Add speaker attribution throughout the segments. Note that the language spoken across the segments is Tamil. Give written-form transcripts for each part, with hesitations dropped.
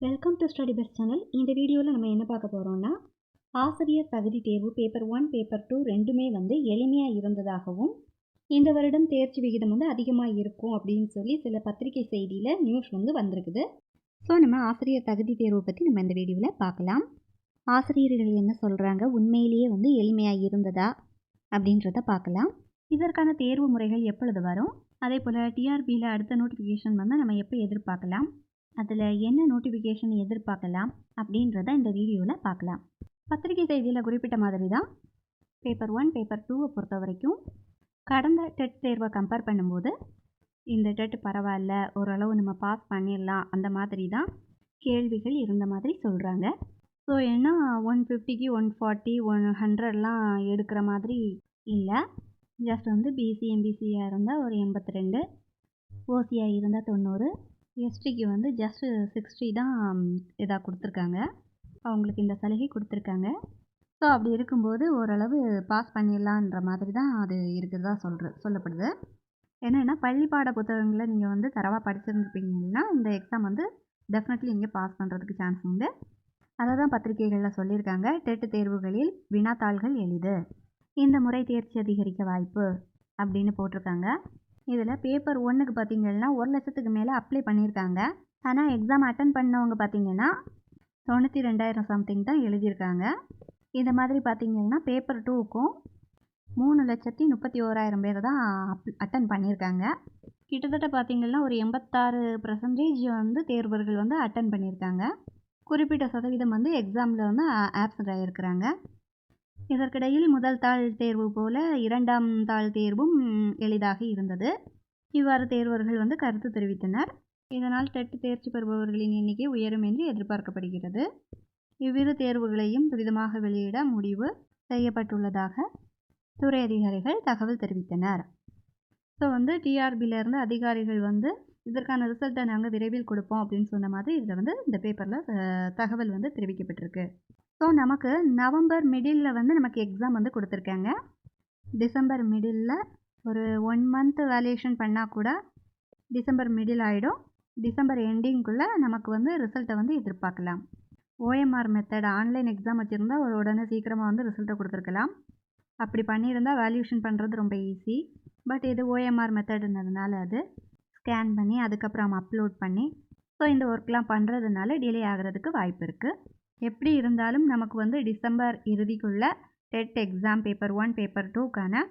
Speaker 1: Welcome to study best channel. இந்த வீடியோவில் நம்ம என்ன பார்க்க போகிறோம்னா, ஆசிரியர் தகுதி தேர்வு பேப்பர் 1 பேப்பர் 2 ரெண்டுமே எளிமையாக இருந்ததாகவும் இந்த வருடம் தேர்ச்சி விகிதம் அதிகமாக இருக்கும் அப்படின்னு சொல்லி சில பத்திரிகை செய்தியில் நியூஸ் வந்திருக்குது. ஸோ நம்ம ஆசிரியர் தகுதி தேர்வு பற்றி நம்ம இந்த வீடியோவில் பார்க்கலாம். ஆசிரியர்கள் என்ன சொல்கிறாங்க, உண்மையிலேயே எளிமையாக இருந்ததா அப்படின்றத பார்க்கலாம். இதற்கான தேர்வு முறைகள் எப்பொழுது வரும், அதே போல் டிஆர்பியில் அடுத்த நோட்டிஃபிகேஷன் நம்ம எப்போ எதிர்பார்க்கலாம், அதில் என்ன நோட்டிஃபிகேஷன் எதிர்பார்க்கலாம் அப்படின்றத இந்த வீடியோவில் பார்க்கலாம். பத்திரிகை செய்தியில் குறிப்பிட்ட மாதிரி தான் பேப்பர் 1 பேப்பர் 2 பொறுத்த வரைக்கும் கடந்த டெட் தேர்வை கம்பேர் பண்ணும்போது இந்த டெட் பரவாயில்ல, ஓரளவு நம்ம பாஸ் பண்ணிடலாம், அந்த மாதிரி தான் கேள்விகள் இருந்த மாதிரி சொல்கிறாங்க. ஸோ ஏன்னா 150க்கு 140 100லாம் எடுக்கிற மாதிரி இல்லை. ஜஸ்ட் பிசி எம்பிசியாக இருந்தால் ஒரு 82, ஓசியாக இருந்தால் 90, எஸ்டிக்கு ஜஸ்ட்டு 60 தான் இதாக கொடுத்துருக்காங்க, அவங்களுக்கு இந்த சலுகை கொடுத்துருக்காங்க. ஸோ அப்படி இருக்கும்போது ஓரளவு பாஸ் பண்ணிடலான்ற மாதிரி தான் அது இருக்கிறதா சொல்லப்படுது. என்னென்னா பள்ளி பாட புத்தகங்களை நீங்கள் தரவாக படிச்சிருந்துருப்பீங்கன்னா இந்த எக்ஸாம் டெஃபினெட்லி இங்கே பாஸ் பண்ணுறதுக்கு சான்ஸ் உண்டு. அதை தான் பத்திரிகைகளில் சொல்லியிருக்காங்க. டெட் தேர்வுகளில் வினாத்தாள்கள் எளிது, இந்த முறை தேர்ச்சி அதிகரிக்க வாய்ப்பு அப்படின்னு போட்டிருக்காங்க. இதில் பேப்பர் 1க்கு பார்த்திங்கன்னா 1,00,000க்கு மேலே அப்ளை பண்ணியிருக்காங்க. ஆனால் எக்ஸாம் அட்டன் பண்ணவங்க பார்த்திங்கன்னா 92,000 சம்திங் தான் எழுதியிருக்காங்க. இந்த மாதிரி பார்த்திங்கன்னா பேப்பர் 2க்கும் 3,31,000 பேர் தான் அட்டன் பண்ணியிருக்காங்க. கிட்டத்தட்ட பார்த்திங்கன்னா ஒரு 86% தேர்வர்கள் அட்டன் பண்ணியிருக்காங்க. குறிப்பிட்ட சதவீதம் எக்ஸாமில் ஆப்சண்ட் ஆகியிருக்கிறாங்க. இதற்கிடையில் முதல் தாள் தேர்வு போல இரண்டாம் தாள் தேர்வும் எளிதாக இருந்தது. இவ்வாறு தேர்வர்கள் கருத்து தெரிவித்தனர். இதனால் டெட் தேர்ச்சி பெறுபவர்களின் எண்ணிக்கை உயரும் என்று எதிர்பார்க்கப்படுகிறது. இவ்விரு தேர்வுகளையும் துரிதமாக வெளியிட முடிவு செய்யப்பட்டுள்ளதாக துறை அதிகாரிகள் தகவல் தெரிவித்தனர். ஸோ டிஆர்பியிலேருந்து அதிகாரிகள் இதற்கான ரிசல்ட்டை நாங்கள் விரைவில் கொடுப்போம் அப்படின்னு சொன்ன மாதிரி இதில் இந்த பேப்பரில் தகவல் தெரிவிக்கப்பட்டிருக்கு. ஸோ நமக்கு நவம்பர் மிடில் நமக்கு எக்ஸாம் கொடுத்துருக்காங்க. டிசம்பர் மிடில் ஒரு 1 மந்த் வேல்யூஷன் பண்ணால் கூட டிசம்பர் மிடில் ஆகிடும். டிசம்பர் எண்டிங்குள்ளே நமக்கு ரிசல்ட்டை எதிர்பார்க்கலாம். ஓஎம்ஆர் மெத்தட் ஆன்லைன் எக்ஸாம் வச்சுருந்தா உடனே சீக்கிரமாக ரிசல்ட்டை கொடுத்துருக்கலாம். அப்படி பண்ணியிருந்தால் வேல்யூஷன் பண்ணுறது ரொம்ப ஈஸி. பட் இது ஓஎம்ஆர் மெத்தடுன்றதுனால அது ஸ்கேன் பண்ணி அதுக்கப்புறம் அப்லோட் பண்ணி ஸோ இந்த ஒர்க்லாம் பண்ணுறதுனால டிலே ஆகிறதுக்கு வாய்ப்பு இருக்குது. எப்படி இருந்தாலும் நமக்கு டிசம்பர் இறுதிக்குள்ளே டெட் எக்ஸாம் பேப்பர் 1 பேப்பர் 2க்கான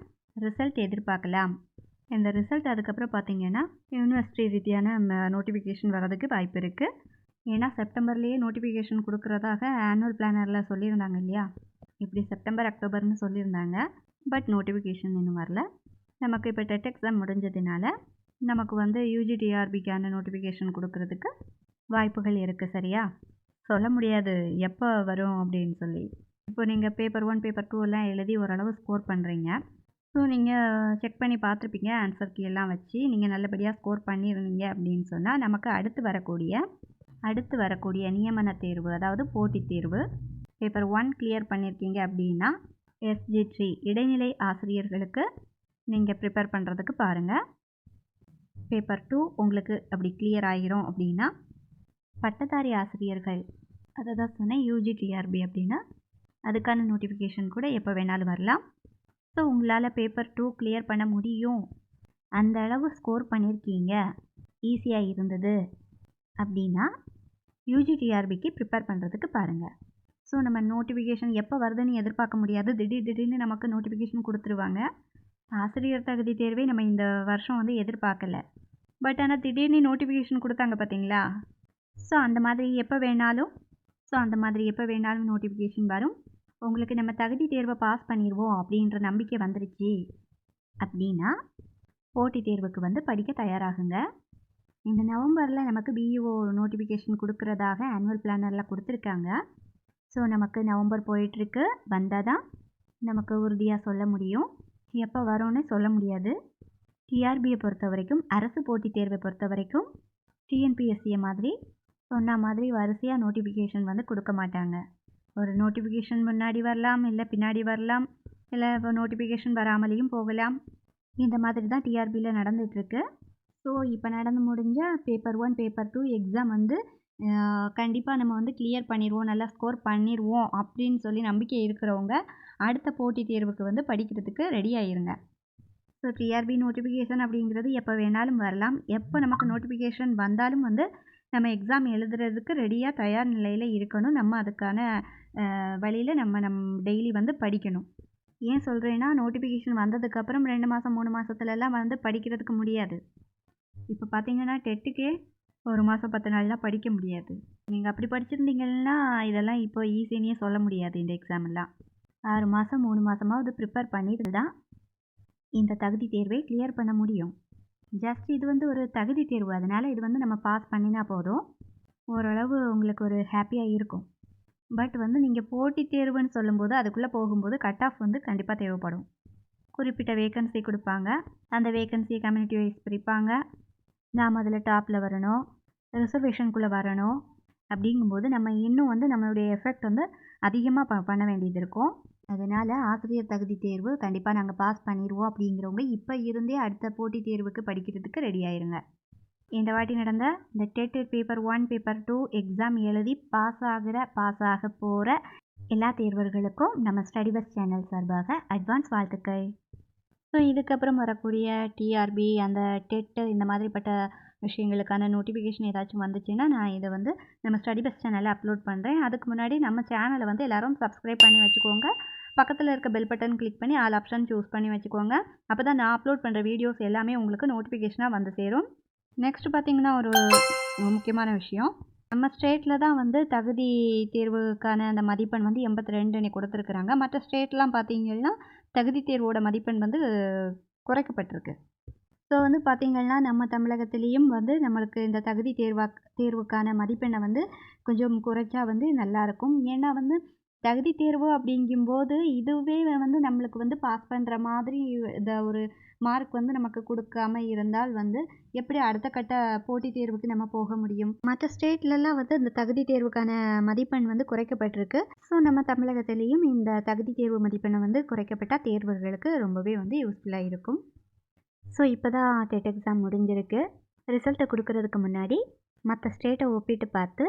Speaker 1: ரிசல்ட் எதிர்பார்க்கலாம். இந்த ரிசல்ட் அதுக்கப்புறம் பார்த்திங்கன்னா யூனிவர்சிட்டி ரீதியான நோட்டிஃபிகேஷன் வர்றதுக்கு வாய்ப்பு இருக்குது. ஏன்னா செப்டம்பர்லேயே நோட்டிஃபிகேஷன் கொடுக்குறதாக ஆனுவல் பிளானரில் சொல்லியிருந்தாங்க இல்லையா, இப்படி செப்டம்பர் அக்டோபர்னு சொல்லியிருந்தாங்க. பட் நோட்டிஃபிகேஷன் இன்னும் வரல. நமக்கு இப்போ டெட் எக்ஸாம் முடிஞ்சதுனால நமக்கு யூஜிடிஆர்பிக்கான நோட்டிஃபிகேஷன் கொடுக்கறதுக்கு வாய்ப்புகள் இருக்குது. சரியா சொல்ல முடியாது எப்போ வரும் அப்படின்னு சொல்லி. இப்போ நீங்கள் பேப்பர் 1 பேப்பர் 2 எல்லாம் எழுதி ஓரளவு ஸ்கோர் பண்ணுறீங்க. ஸோ நீங்கள் செக் பண்ணி பார்த்துருப்பீங்க, ஆன்சர் கீ எல்லாம் வச்சு நீங்கள் நல்லபடியாக ஸ்கோர் பண்ணியிருந்தீங்க அப்படின்னு சொன்னால் நமக்கு அடுத்து வரக்கூடிய நியமன தேர்வு, அதாவது போட்டித் தேர்வு பேப்பர் 1 கிளியர் பண்ணியிருக்கீங்க அப்படின்னா SG3 இடைநிலை ஆசிரியர்களுக்கு நீங்கள் ப்ரிப்பேர் பண்ணுறதுக்கு பாருங்கள். பேப்பர் 2 உங்களுக்கு அப்படி கிளியர் ஆகிரும் அப்படின்னா பட்டதாரி ஆசிரியர்கள், அதை தான் சொன்னேன் யூஜிடிஆர்பி அப்படின்னா அதுக்கான நோட்டிஃபிகேஷன் கூட எப்போ வேணாலும் வரலாம். ஸோ உங்களால் பேப்பர் 2 கிளியர் பண்ண முடியும், அந்த அளவு ஸ்கோர் பண்ணியிருக்கீங்க, ஈஸியாக இருந்தது அப்படின்னா யூஜிடிஆர்பிக்கு ப்ரிப்பேர் பண்ணுறதுக்கு பாருங்கள். ஸோ நம்ம நோட்டிஃபிகேஷன் எப்போ வருதுன்னு எதிர்பார்க்க முடியாது. திடீர்னு நமக்கு நோட்டிஃபிகேஷன் கொடுத்துருவாங்க. ஆசிரியர் தகுதி தேர்வை நம்ம இந்த வருஷம் எதிர்பார்க்கல. பட் ஆனால் திடீர்னு நோட்டிஃபிகேஷன் கொடுத்தாங்க பார்த்தீங்களா. ஸோ அந்த மாதிரி எப்போ வேணாலும் நோட்டிஃபிகேஷன் வரும். உங்களுக்கு நம்ம தகுதி தேர்வை பாஸ் பண்ணிடுவோம் அப்படின்ற நம்பிக்கை வந்துருச்சு அப்படின்னா போட்டித் தேர்வுக்கு படிக்க தயாராகுங்க. இந்த நவம்பரில் நமக்கு பிஇஓ நோட்டிஃபிகேஷன் கொடுக்குறதாக ஆனுவல் பிளானரில் கொடுத்துருக்காங்க. ஸோ நமக்கு நவம்பர் போயிட்டுருக்கு, வந்தால் தான் நமக்கு உறுதியாக சொல்ல முடியும். எப்போ வரும்னு சொல்ல முடியாது. டிஆர்பியை பொறுத்த வரைக்கும், அரசு போட்டித் தேர்வை பொறுத்த வரைக்கும் டிஎன்பிஎஸ்சியை மாதிரி சொன்ன மாதிரி வரிசையாக நோட்டிஃபிகேஷன் கொடுக்க மாட்டாங்க. ஒரு நோட்டிஃபிகேஷன் முன்னாடி வரலாம், இல்லை பின்னாடி வரலாம், இல்லை நோட்டிஃபிகேஷன் வராமலேயும் போகலாம். இந்த மாதிரி தான் டிஆர்பியில் நடந்துகிட்ருக்கு. ஸோ இப்போ நடந்து முடிஞ்ச பேப்பர் 1 பேப்பர் 2 எக்ஸாம் கண்டிப்பாக நம்ம வந்து கிளியர் பண்ணிடுவோம், நல்லா ஸ்கோர் பண்ணிடுவோம் அப்படின்னு சொல்லி நம்பிக்கை இருக்கிறவங்க அடுத்த போட்டித் தேர்வுக்கு வந்து படிக்கிறதுக்கு ரெடி ஆயிருங்க. ஸோ டிஆர்பி நோட்டிஃபிகேஷன் அப்படிங்கிறது எப்போ வேணாலும் வரலாம். எப்போ நமக்கு நோட்டிஃபிகேஷன் வந்தாலும் வந்து நம்ம எக்ஸாம் எழுதுறதுக்கு ரெடியாக தயார் நிலையில் இருக்கணும். நம்ம அதுக்கான வழியில் நம்ம டெய்லி வந்து படிக்கணும். ஏன் சொல்கிறேன்னா, நோட்டிஃபிகேஷன் வந்ததுக்கப்புறம் 2 மாதம் 3 மாதத்துலலாம் வந்து படிக்கிறதுக்கு முடியாது. இப்போ பார்த்தீங்கன்னா டெட்டுக்கே 1 மாதம் 10 நாள்லாம் படிக்க முடியாது. நீங்கள் அப்படி படிச்சிருந்தீங்கன்னா இதெல்லாம் இப்போ ஈஸின்னே சொல்ல முடியாது. இந்த எக்ஸாமெல்லாம் 6 மாதம் 3 மாதமாவது ப்ரிப்பேர் பண்ணிட்டு தான் இந்த தகுதி தேர்வை கிளியர் பண்ண முடியும். ஜஸ்ட் இது வந்து ஒரு தகுதி தேர்வு. அதனால் இது வந்து நம்ம பாஸ் பண்ணினா போதும். ஓரளவு உங்களுக்கு ஒரு ஹாப்பியாக இருக்கும். பட் வந்து நீங்கள் போட்டித் தேர்வுன்னு சொல்லும்போது அதுக்குள்ளே போகும்போது கட் ஆஃப் வந்து கண்டிப்பாக தேவைப்படும். குறிப்பிட்ட வேக்கன்சி கொடுப்பாங்க. அந்த வேக்கன்சியை கம்யூனிட்டி வைஸ் பிரிப்பாங்க. நாம் அதில் டாப்பில் வரணும், ரிசர்வேஷனுக்குள்ளே வரணும். அப்படிங்கும்போது நம்ம இன்னும் வந்து நம்மளுடைய எஃபெக்ட் வந்து அதிகமாக பண்ண வேண்டியது இருக்கும். அதனால் ஆசிரியர் தகுதி தேர்வு கண்டிப்பாக நாங்கள் பாஸ் பண்ணிடுவோம் அப்படிங்கிறவங்க இப்போ இருந்தே அடுத்த போட்டித் தேர்வுக்கு படிக்கிறதுக்கு ரெடி ஆயிருங்க. இந்த வாட்டி நடந்த இந்த டெட் பேப்பர் 1 பேப்பர் 2 எக்ஸாம் எழுதி பாஸ் ஆக போகிற எல்லா தேர்வர்களுக்கும் நம்ம ஸ்டடி பஸ் சேனல் சார்பாக அட்வான்ஸ் வாழ்த்துக்கள். ஸோ இதுக்கப்புறம் வரக்கூடிய டிஆர்பி அந்த டெட்டு இந்த மாதிரிப்பட்ட விஷயங்களுக்கான நோட்டிஃபிகேஷன் ஏதாச்சும் வந்துச்சுன்னா நான் இதை வந்து நம்ம ஸ்டடி பஸ் சேனலில் அப்லோட் பண்ணுறேன். அதுக்கு முன்னாடி நம்ம சேனலை வந்து எல்லோரும் சப்ஸ்கிரைப் பண்ணி வச்சுக்கோங்க. பக்கத்தில் இருக்க பெல் பட்டன் கிளிக் பண்ணி ஆல் ஆப்ஷன் சூஸ் பண்ணி வச்சுக்கோங்க. அப்போ தான் நான் அப்லோட் பண்ணுற வீடியோஸ் எல்லாமே உங்களுக்கு நோட்டிஃபிகேஷனாக வந்து சேரும். நெக்ஸ்ட் பார்த்திங்கன்னா ஒரு முக்கியமான விஷயம், நம்ம ஸ்டேட்டில் தான் வந்து தகுதி தேர்வுக்கான அந்த மதிப்பெண் வந்து 82ன்னு கொடுத்துருக்குறாங்க. மற்ற ஸ்டேட்லாம் பார்த்திங்கன்னா தகுதி தேர்வோட மதிப்பெண் வந்து குறைக்கப்பட்டிருக்கு. ஸோ வந்து பார்த்திங்கன்னா நம்ம தமிழகத்திலையும் வந்து நம்மளுக்கு இந்த தகுதி தேர்வுக்கான மதிப்பெண்ணை வந்து கொஞ்சம் குறைச்சா வந்து நல்லாயிருக்கும். ஏன்னா வந்து தகுதி தேர்வு அப்படிங்கும்போது இதுவே வந்து நம்மளுக்கு வந்து பாஸ் பண்ணுற மாதிரி இந்த ஒரு மார்க் வந்து நமக்கு கொடுக்காம இருந்தால் வந்து எப்படி அடுத்த கட்ட போட்டித் தேர்வுக்கு நம்ம போக முடியும்? மற்ற ஸ்டேட்லலாம் வந்து இந்த தகுதி தேர்வுக்கான மதிப்பெண் வந்து குறைக்கப்பட்டிருக்கு. ஸோ நம்ம தமிழகத்திலையும் இந்த தகுதி தேர்வு மதிப்பெண்ணை வந்து குறைக்கப்பட்டால் தேர்வர்களுக்கு ரொம்பவே வந்து யூஸ்ஃபுல்லாக இருக்கும். ஸோ இப்போ தான் டெட் எக்ஸாம் முடிஞ்சிருக்கு. ரிசல்ட்டை கொடுக்கறதுக்கு முன்னாடி மற்ற ஸ்டேட்டை ஒப்பிட்டு பார்த்து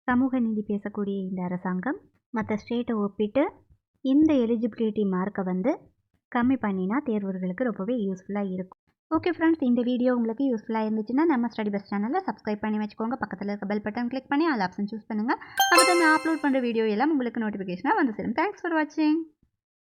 Speaker 1: சமூக நீதி பேசக்கூடிய இந்த அரசாங்கம் மற்ற ஸ்டேட்டை ஒப்பிட்டு இந்த எலிஜிபிலிட்டி மார்க்கை வந்து கம்மி பண்ணினா தேர்வர்களுக்கு ரொம்பவே யூஸ்ஃபுல்லாக இருக்கும். ஓகே ஃப்ரெண்ட்ஸ், இந்த வீடியோ உங்களுக்கு யூஸ்ஃபுல்லாக இருந்துச்சுன்னா நம்ம ஸ்டடி பஸ் சேனலை சப்ஸ்கிரைப் பண்ணி வச்சுக்கோங்க. பக்கத்தில் இருக்க பெல் பட்டன் கிளிக் பண்ணி ஆல் ஆப்ஷன் சூஸ் பண்ணுங்கள். அப்போ தான் நான் அப்லோட் பண்ணுற வீடியோ எல்லாம் உங்களுக்கு நோட்டிஃபிகேஷனாக வந்து சேரும். தேங்க்ஸ் ஃபார் வாட்சிங்.